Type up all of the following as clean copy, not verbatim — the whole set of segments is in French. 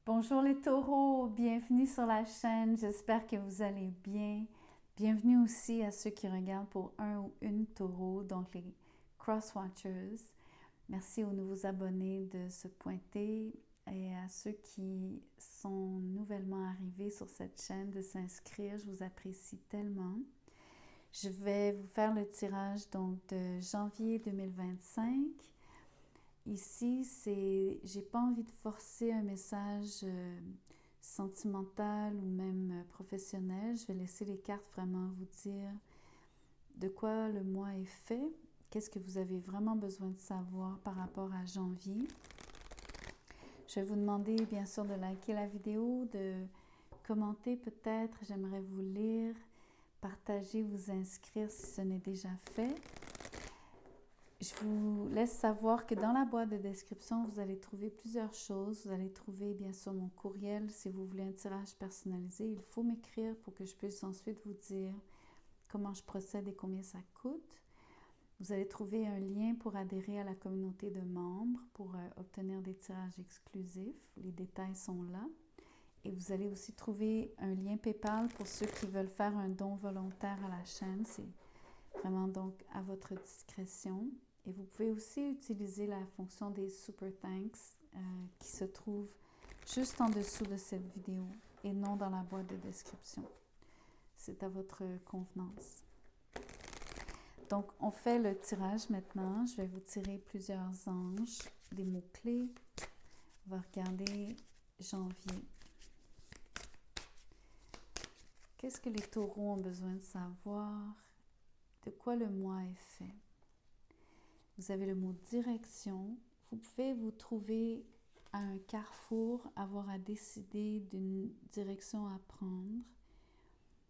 Bonjour les taureaux, bienvenue sur la chaîne, j'espère que vous allez bien. Bienvenue aussi à ceux qui regardent pour un ou une taureau, donc les cross-watchers. Merci aux nouveaux abonnés de se pointer et à ceux qui sont nouvellement arrivés sur cette chaîne de s'inscrire, je vous apprécie tellement. Je vais vous faire le tirage donc de janvier 2025. Ici, j'ai pas envie de forcer un message sentimental ou même professionnel. Je vais laisser les cartes vraiment vous dire de quoi le mois est fait, qu'est-ce que vous avez vraiment besoin de savoir par rapport à janvier. Je vais vous demander bien sûr de liker la vidéo, de commenter peut-être, j'aimerais vous lire, partager, vous inscrire si ce n'est déjà fait. Je vous laisse savoir que dans la boîte de description, vous allez trouver plusieurs choses. Vous allez trouver bien sûr mon courriel. Si vous voulez un tirage personnalisé, il faut m'écrire pour que je puisse ensuite vous dire comment je procède et combien ça coûte. Vous allez trouver un lien pour adhérer à la communauté de membres pour obtenir des tirages exclusifs. Les détails sont là. Et vous allez aussi trouver un lien PayPal pour ceux qui veulent faire un don volontaire à la chaîne. C'est vraiment donc à votre discrétion. Et vous pouvez aussi utiliser la fonction des Super Thanks qui se trouve juste en dessous de cette vidéo et non dans la boîte de description. C'est à votre convenance. Donc, on fait le tirage maintenant. Je vais vous tirer plusieurs anges, des mots-clés. On va regarder janvier. Qu'est-ce que les taureaux ont besoin de savoir? De quoi le mois est fait? Vous avez le mot direction. Vous pouvez vous trouver à un carrefour, avoir à décider d'une direction à prendre.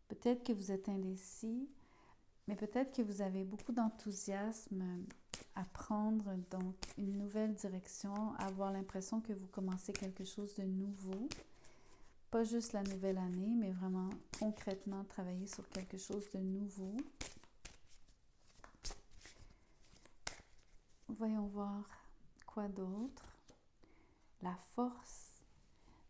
Peut-être que vous êtes indécis, mais peut-être que vous avez beaucoup d'enthousiasme à prendre donc une nouvelle direction, à avoir l'impression que vous commencez quelque chose de nouveau. Pas juste la nouvelle année, mais vraiment concrètement travailler sur quelque chose de nouveau. Voyons voir quoi d'autre. La force.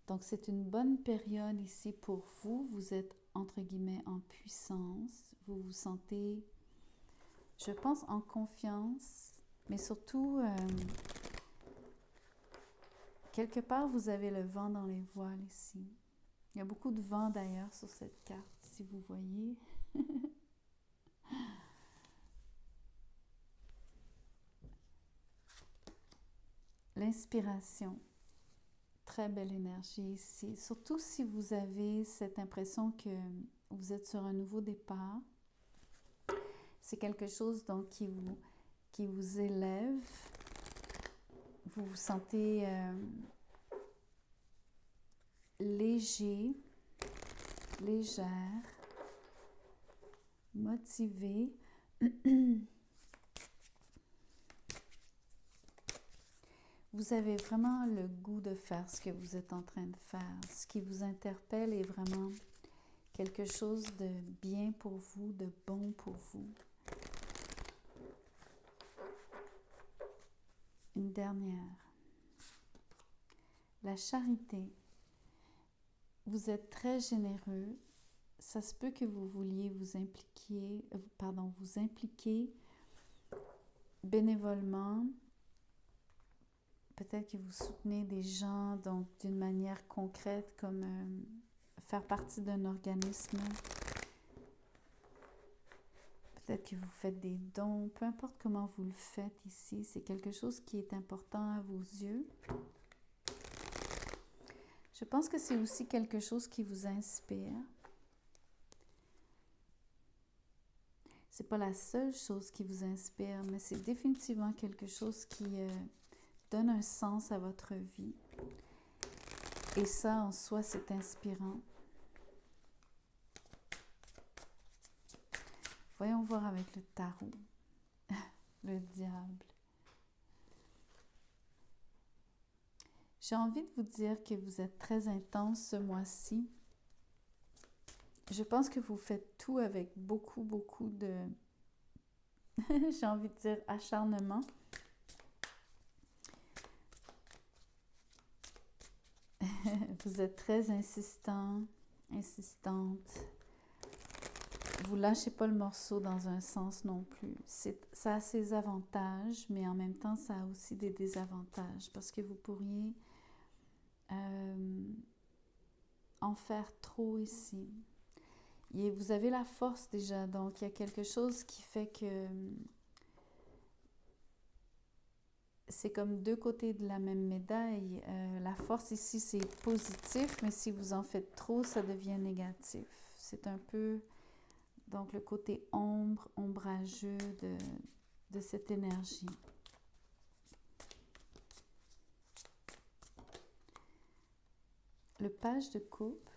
Donc, c'est une bonne période ici pour vous. Vous êtes, entre guillemets, en puissance. Vous vous sentez, je pense, en confiance. Mais surtout, quelque part, vous avez le vent dans les voiles ici. Il y a beaucoup de vent d'ailleurs sur cette carte, si vous voyez. L'inspiration. Très belle énergie ici. Surtout si vous avez cette impression que vous êtes sur un nouveau départ. C'est quelque chose donc qui vous élève. Vous vous sentez léger, légère, motivé. Vous avez vraiment le goût de faire ce que vous êtes en train de faire. Ce qui vous interpelle est vraiment quelque chose de bien pour vous, de bon pour vous. Une dernière. La charité. Vous êtes très généreux. Ça se peut que vous vouliez vous impliquer bénévolement. Peut-être que vous soutenez des gens donc d'une manière concrète comme faire partie d'un organisme. Peut-être que vous faites des dons, peu importe comment vous le faites ici, c'est quelque chose qui est important à vos yeux. Je pense que c'est aussi quelque chose qui vous inspire. C'est pas la seule chose qui vous inspire, mais c'est définitivement quelque chose qui donne un sens à votre vie. Et ça, en soi, c'est inspirant. Voyons voir avec le tarot, le diable. J'ai envie de vous dire que vous êtes très intense ce mois-ci. Je pense que vous faites tout avec beaucoup de, j'ai envie de dire, acharnement. Vous êtes très insistant, insistante. Vous lâchez pas le morceau dans un sens non plus. Ça a ses avantages, mais en même temps, ça a aussi des désavantages parce que vous pourriez en faire trop ici. Et vous avez la force déjà, donc il y a quelque chose qui fait que c'est comme deux côtés de la même médaille. La force ici, c'est positif, mais si vous en faites trop, ça devient négatif. C'est un peu, donc, le côté ombrageux de cette énergie. Le page de coupe,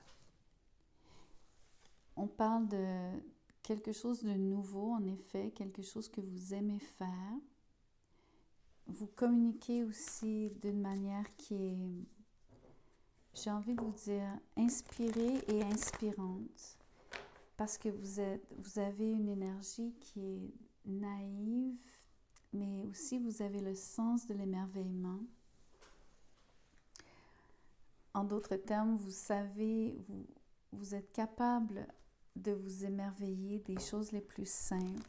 on parle de quelque chose de nouveau, en effet, quelque chose que vous aimez faire. Vous communiquez aussi d'une manière qui est, j'ai envie de vous dire, inspirée et inspirante, parce que vous avez une énergie qui est naïve, mais aussi vous avez le sens de l'émerveillement. En d'autres termes, vous savez, vous êtes capable de vous émerveiller des choses les plus simples.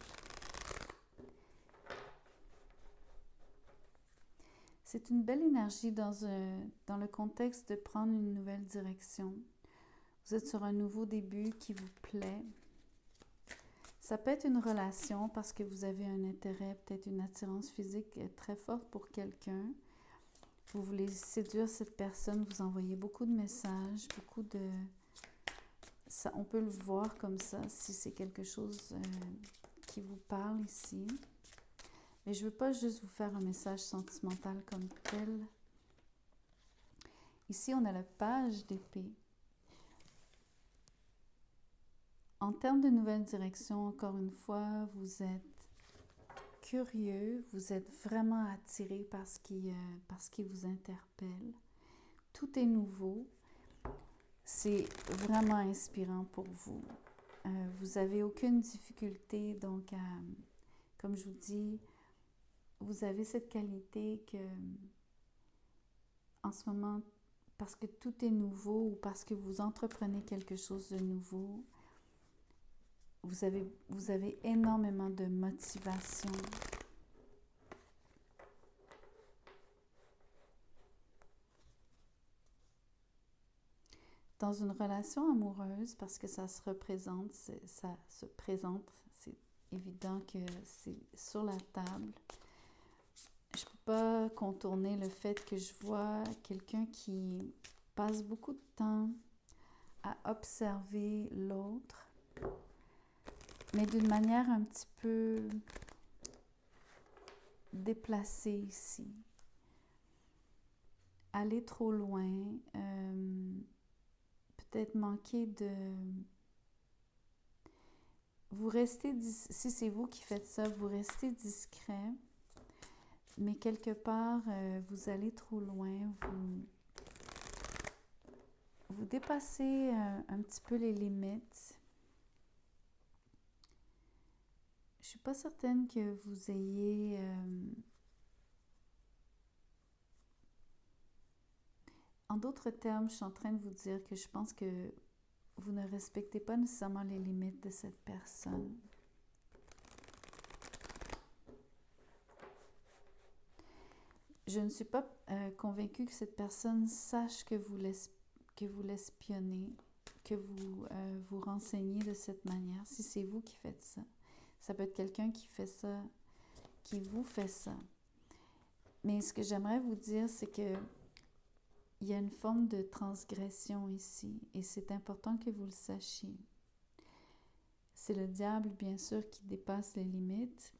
C'est une belle énergie dans le contexte de prendre une nouvelle direction. Vous êtes sur un nouveau début qui vous plaît. Ça peut être une relation parce que vous avez un intérêt, peut-être une attirance physique très forte pour quelqu'un. Vous voulez séduire cette personne, vous envoyez beaucoup de messages, beaucoup de... Ça, on peut le voir comme ça, si c'est quelque chose qui vous parle ici. Mais je ne veux pas juste vous faire un message sentimental comme tel. Ici, on a la page d'épée. En termes de nouvelle direction, encore une fois, vous êtes curieux, vous êtes vraiment attiré par ce qui vous interpelle. Tout est nouveau. C'est vraiment inspirant pour vous. Vous n'avez aucune difficulté, donc, comme je vous dis, vous avez cette qualité que, en ce moment, parce que tout est nouveau ou parce que vous entreprenez quelque chose de nouveau, vous avez énormément de motivation. Dans une relation amoureuse, parce que ça se représente, c'est évident que c'est sur la table. Je ne peux pas contourner le fait que je vois quelqu'un qui passe beaucoup de temps à observer l'autre, mais d'une manière un petit peu déplacée ici. Aller trop loin, peut-être manquer de... Vous restez, si c'est vous qui faites ça, vous restez discret, mais quelque part, vous allez trop loin, vous dépassez un petit peu les limites. Je ne suis pas certaine que vous ayez... En d'autres termes, je suis en train de vous dire que je pense que vous ne respectez pas nécessairement les limites de cette personne. Je ne suis pas convaincue que cette personne sache que vous l'espionnez, que vous renseignez de cette manière, si c'est vous qui faites ça. Ça peut être quelqu'un qui fait ça, qui vous fait ça. Mais ce que j'aimerais vous dire, c'est que il y a une forme de transgression ici, et c'est important que vous le sachiez. C'est le diable, bien sûr, qui dépasse les limites,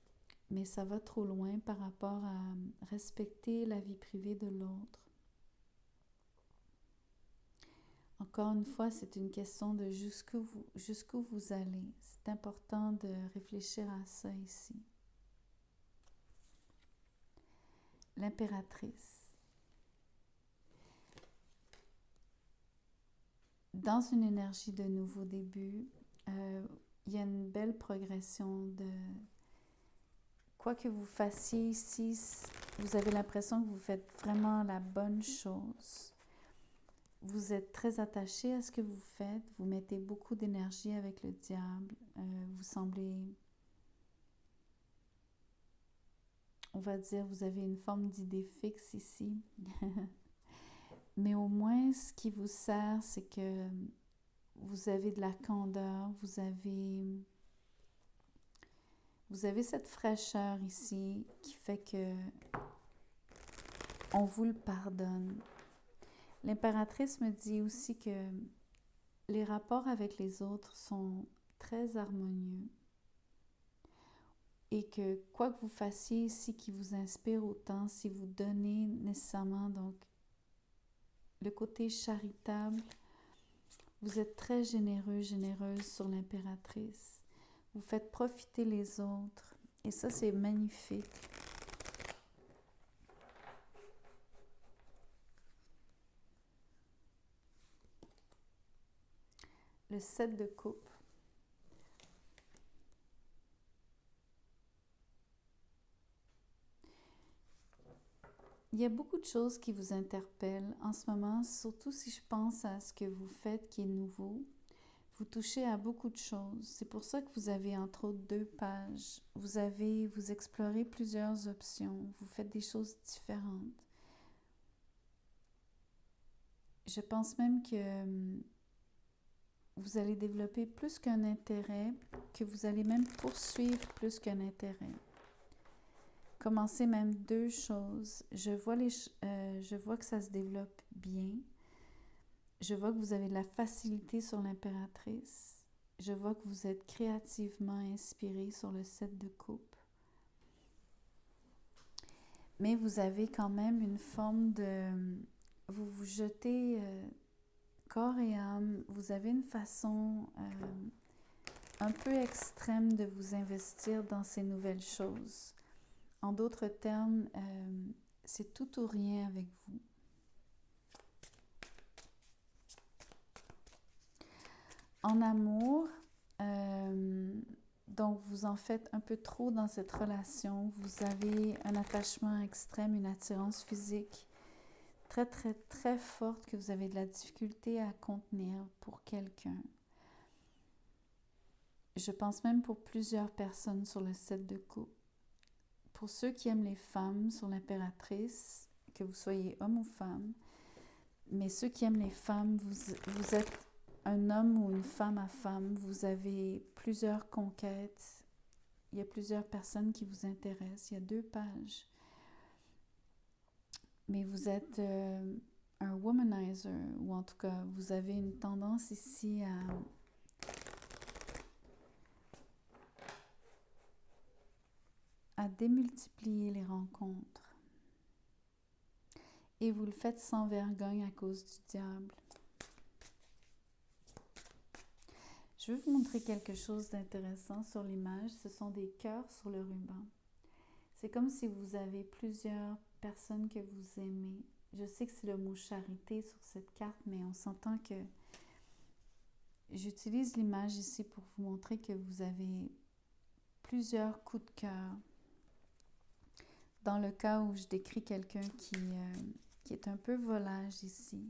mais ça va trop loin par rapport à respecter la vie privée de l'autre. Encore une fois, c'est une question de jusqu'où vous allez. C'est important de réfléchir à ça ici. L'impératrice. Dans une énergie de nouveau début, il y a une belle progression de... Quoi que vous fassiez ici, vous avez l'impression que vous faites vraiment la bonne chose. vous êtes très attaché à ce que vous faites, vous mettez beaucoup d'énergie avec le diable, vous semblez, on va dire, vous avez une forme d'idée fixe ici. Mais au moins, ce qui vous sert, c'est que vous avez de la candeur, vous avez cette fraîcheur ici qui fait que on vous le pardonne. L'impératrice me dit aussi que les rapports avec les autres sont très harmonieux et que quoi que vous fassiez ici qui vous inspire autant, si vous donnez nécessairement donc le côté charitable, vous êtes très généreux, généreuse sur l'impératrice. Vous faites profiter les autres et ça c'est magnifique. Le 7 de coupe. Il y a beaucoup de choses qui vous interpellent en ce moment, surtout si je pense à ce que vous faites qui est nouveau. Vous touchez à beaucoup de choses. C'est pour ça que vous avez entre autres 2 pages. Vous explorez plusieurs options. Vous faites des choses différentes. Je pense même que vous allez développer plus qu'un intérêt, que vous allez même poursuivre plus qu'un intérêt. Commencez même 2 choses. Je vois que ça se développe bien. Je vois que vous avez de la facilité sur l'impératrice. Je vois que vous êtes créativement inspiré sur le 7 de coupe. Mais vous avez quand même une forme de... Vous vous jetez corps et âme. Vous avez une façon un peu extrême de vous investir dans ces nouvelles choses. En d'autres termes, c'est tout ou rien avec vous. En amour, donc vous en faites un peu trop dans cette relation. Vous avez un attachement extrême, une attirance physique très, très, très forte que vous avez de la difficulté à contenir pour quelqu'un. Je pense même pour plusieurs personnes sur le 7 de coupe. Pour ceux qui aiment les femmes sur l'impératrice, que vous soyez homme ou femme, mais ceux qui aiment les femmes, vous êtes un homme ou une femme à femme, vous avez plusieurs conquêtes, il y a plusieurs personnes qui vous intéressent, il y a 2 pages. Mais vous êtes un womanizer, ou en tout cas, vous avez une tendance ici à démultiplier les rencontres. Et vous le faites sans vergogne à cause du diable. Je vais vous montrer quelque chose d'intéressant sur l'image. Ce sont des cœurs sur le ruban. C'est comme si vous avez plusieurs personnes que vous aimez. Je sais que c'est le mot charité sur cette carte, mais on s'entend que j'utilise l'image ici pour vous montrer que vous avez plusieurs coups de cœur. Dans le cas où je décris quelqu'un qui est un peu volage ici.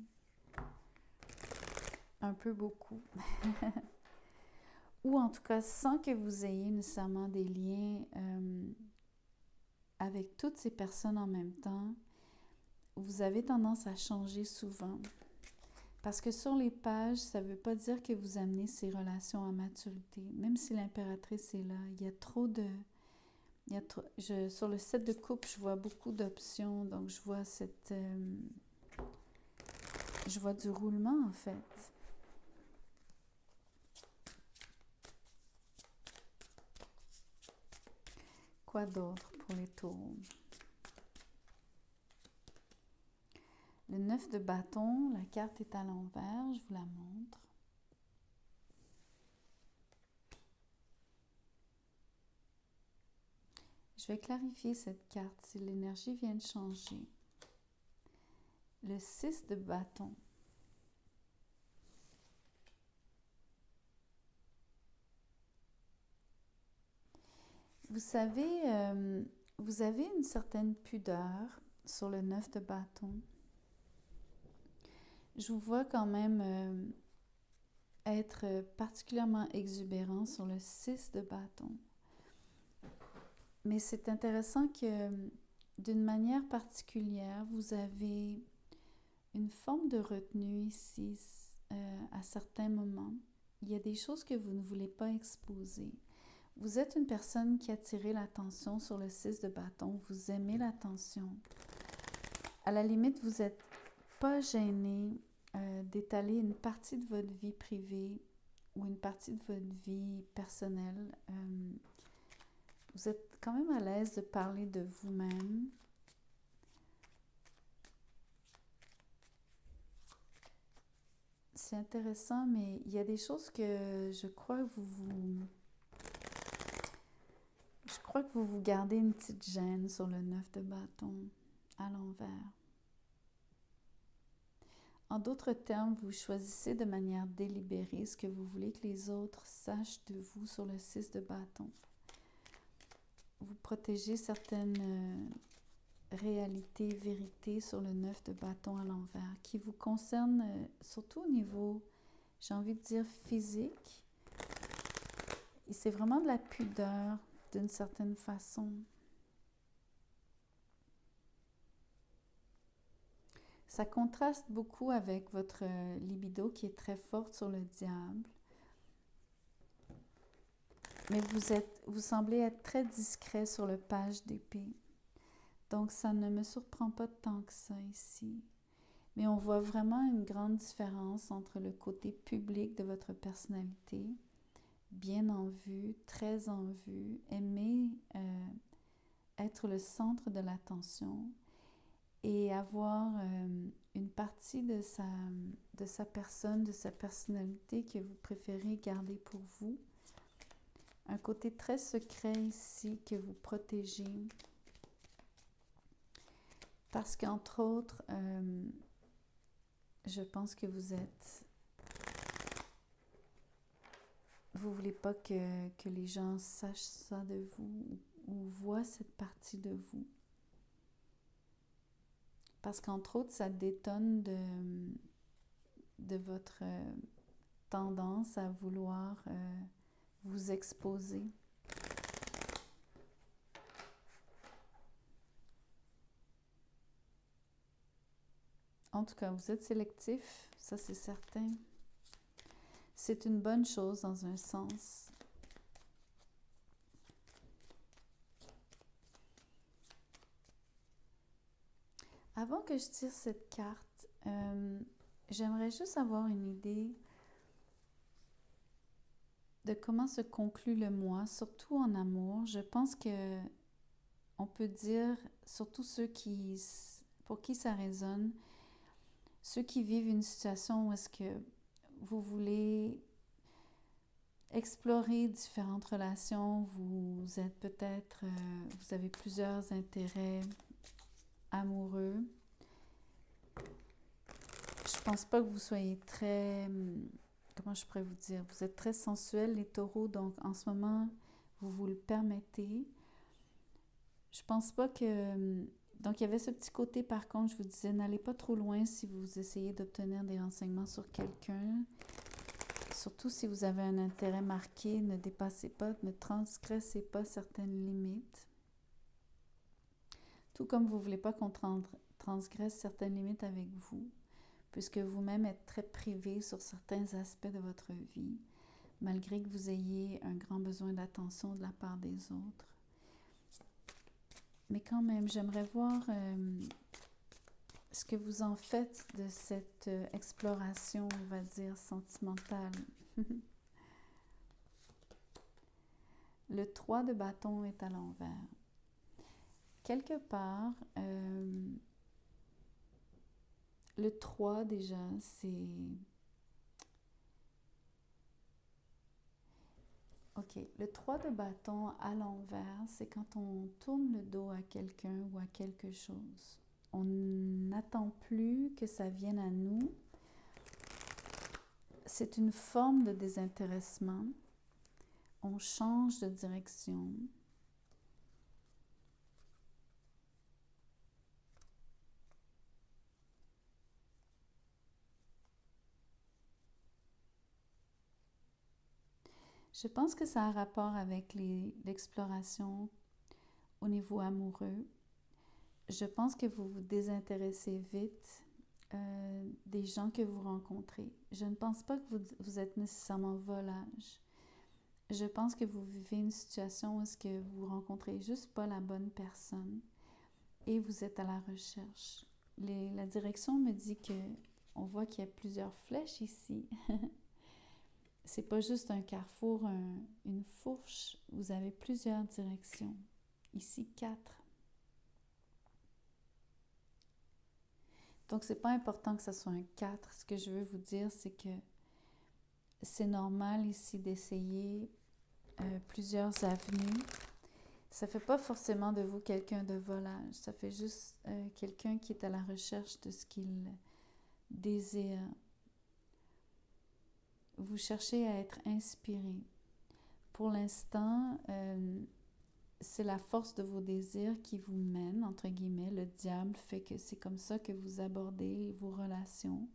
Un peu beaucoup. Ou en tout cas, sans que vous ayez nécessairement des liens avec toutes ces personnes en même temps, vous avez tendance à changer souvent. Parce que sur les pages, ça ne veut pas dire que vous amenez ces relations à maturité. Même si l'impératrice est là, il y a trop de... sur le 7 de coupe, je vois beaucoup d'options. Donc, je vois je vois du roulement, en fait. Quoi d'autre pour les taureaux? Le 9 de bâton, la carte est à l'envers, je vous la montre. Je vais clarifier cette carte si l'énergie vient de changer. Le 6 de bâton. Vous savez, vous avez une certaine pudeur sur le 9 de bâton. Je vous vois quand même être particulièrement exubérant sur le 6 de bâton. Mais c'est intéressant que d'une manière particulière, vous avez une forme de retenue ici à certains moments. Il y a des choses que vous ne voulez pas exposer. Vous êtes une personne qui attire l'attention sur le 6 de bâton. Vous aimez l'attention. À la limite, vous n'êtes pas gêné d'étaler une partie de votre vie privée ou une partie de votre vie personnelle. Vous êtes quand même à l'aise de parler de vous-même. C'est intéressant, mais il y a des choses que je crois que vous gardez une petite gêne sur le 9 de bâton à l'envers. En d'autres termes, vous choisissez de manière délibérée ce que vous voulez que les autres sachent de vous sur le 6 de bâton. Vous protégez certaines réalités, vérités sur le 9 de bâton à l'envers qui vous concernent surtout au niveau, j'ai envie de dire, physique. Et c'est vraiment de la pudeur d'une certaine façon. Ça contraste beaucoup avec votre libido qui est très forte sur le diable. Mais vous semblez être très discret sur le page d'épée. Donc, ça ne me surprend pas tant que ça ici. Mais on voit vraiment une grande différence entre le côté public de votre personnalité, bien en vue, très en vue, aimer être le centre de l'attention et avoir une partie de sa personne, de sa personnalité que vous préférez garder pour vous. Un côté très secret ici que vous protégez. Parce qu'entre autres, je pense que vous voulez pas que les gens sachent ça de vous ou voient cette partie de vous. Parce qu'entre autres, ça détonne de votre tendance à vouloir vous exposer. En tout cas, vous êtes sélectif, ça c'est certain. C'est une bonne chose dans un sens. Avant que je tire cette carte, j'aimerais juste avoir une idée de comment se conclut le mois, surtout en amour. Je pense que on peut dire, surtout pour qui ça résonne, ceux qui vivent une situation où est-ce que vous voulez explorer différentes relations, vous êtes peut-être, vous avez plusieurs intérêts amoureux. Je pense pas que vous soyez très, comment je pourrais vous dire, vous êtes très sensuels les taureaux, donc en ce moment, vous le permettez. Je pense pas que... Donc, il y avait ce petit côté, par contre, je vous disais, n'allez pas trop loin si vous essayez d'obtenir des renseignements sur quelqu'un. Surtout si vous avez un intérêt marqué, ne dépassez pas, ne transgressez pas certaines limites. Tout comme vous ne voulez pas qu'on transgresse certaines limites avec vous, puisque vous-même êtes très privé sur certains aspects de votre vie, malgré que vous ayez un grand besoin d'attention de la part des autres. Mais quand même, j'aimerais voir ce que vous en faites de cette exploration, on va dire, sentimentale. Le 3 de bâton est à l'envers. Quelque part, le 3 déjà, c'est... OK, le 3 de bâton à l'envers, c'est quand on tourne le dos à quelqu'un ou à quelque chose. On n'attend plus que ça vienne à nous. C'est une forme de désintéressement. On change de direction. Je pense que ça a rapport avec l'exploration au niveau amoureux. Je pense que vous vous désintéressez vite des gens que vous rencontrez. Je ne pense pas que vous êtes nécessairement volage. Je pense que vous vivez une situation où est-ce que vous rencontrez juste pas la bonne personne et vous êtes à la recherche. La direction me dit que on voit qu'il y a plusieurs flèches ici. C'est pas juste un carrefour, une fourche. Vous avez plusieurs directions. Ici, 4. Donc, c'est pas important que ce soit un 4. Ce que je veux vous dire, c'est que c'est normal ici d'essayer plusieurs avenues. Ça fait pas forcément de vous quelqu'un de volage. Ça fait juste quelqu'un qui est à la recherche de ce qu'il désire. Vous cherchez à être inspiré. Pour l'instant, c'est la force de vos désirs qui vous mène, entre guillemets. Le diable fait que c'est comme ça que vous abordez vos relations,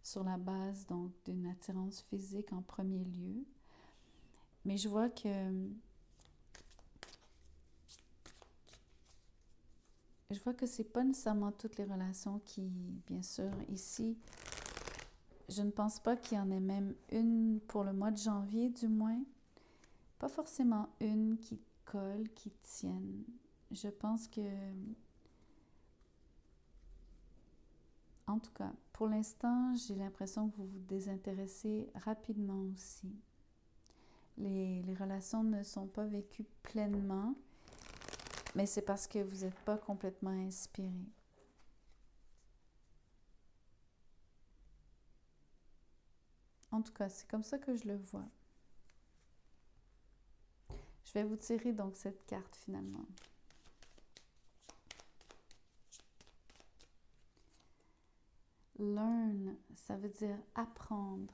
sur la base donc d'une attirance physique en premier lieu. Mais je vois que c'est pas nécessairement toutes les relations qui, bien sûr, ici, je ne pense pas qu'il y en ait même une pour le mois de janvier, du moins. Pas forcément une qui colle, qui tienne. Je pense que, en tout cas, pour l'instant, j'ai l'impression que vous vous désintéressez rapidement aussi. Les relations ne sont pas vécues pleinement, mais c'est parce que vous n'êtes pas complètement inspiré. En tout cas, c'est comme ça que je le vois. Je vais vous tirer donc cette carte finalement. Learn, ça veut dire apprendre.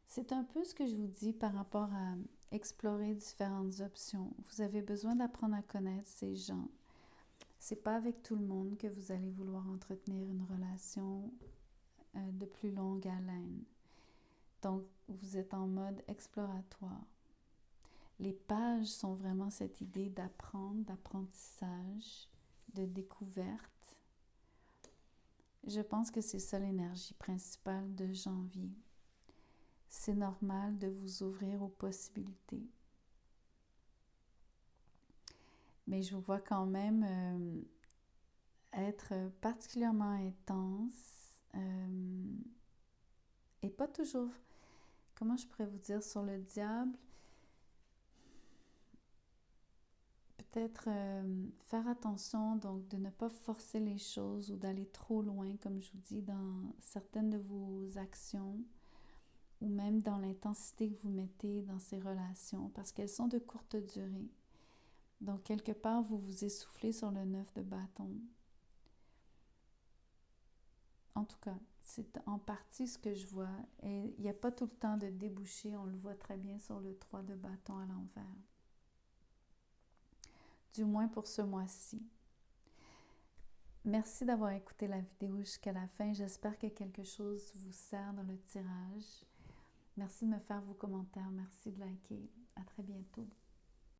C'est un peu ce que je vous dis par rapport à explorer différentes options. Vous avez besoin d'apprendre à connaître ces gens. C'est pas avec tout le monde que vous allez vouloir entretenir une relation de plus longue haleine. Donc, vous êtes en mode exploratoire. Les pages sont vraiment cette idée d'apprendre, d'apprentissage, de découverte. Je pense que c'est ça l'énergie principale de janvier. C'est normal de vous ouvrir aux possibilités. Mais je vous vois quand même être particulièrement intense et pas toujours, comment je pourrais vous dire, sur le diable. Peut-être faire attention donc de ne pas forcer les choses ou d'aller trop loin, comme je vous dis, dans certaines de vos actions ou même dans l'intensité que vous mettez dans ces relations parce qu'elles sont de courte durée. Donc, quelque part, vous vous essoufflez sur le 9 de bâton. En tout cas, c'est en partie ce que je vois. Et il n'y a pas tout le temps de déboucher, on le voit très bien sur le 3 de bâton à l'envers. Du moins pour ce mois-ci. Merci d'avoir écouté la vidéo jusqu'à la fin. J'espère que quelque chose vous sert dans le tirage. Merci de me faire vos commentaires. Merci de liker. À très bientôt.